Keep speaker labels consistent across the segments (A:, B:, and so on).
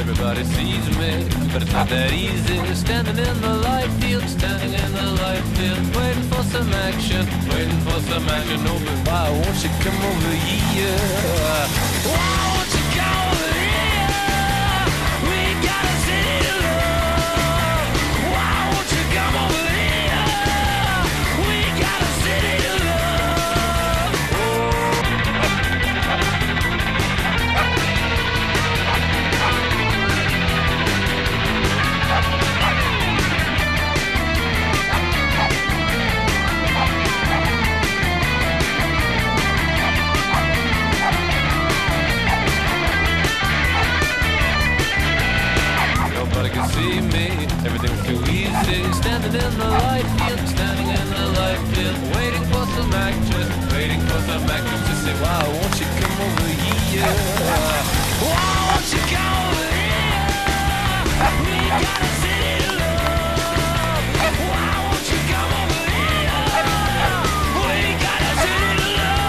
A: Everybody sees me, but it's not that easy. Standing in the light field, standing in the light field, waiting for some action, waiting for some action. Oh, but why won't you come over here? Why won't you come over here? We got a city to love. Why won't you come over here? We got a city to love. Nobody can see me, everything's too easy. Standing in the light field, standing in the light field, waiting for some action, waiting for some action to say, why won't you come over here? Why won't you come over here? We got a city to love. Why won't you come over here? We got a city to love.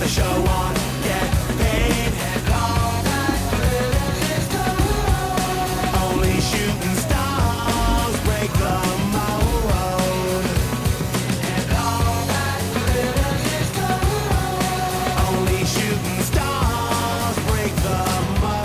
B: show on, get paid, and all that glitters gold. Only shooting stars break the mold. And all that glitters gold. Only shooting stars break the mold.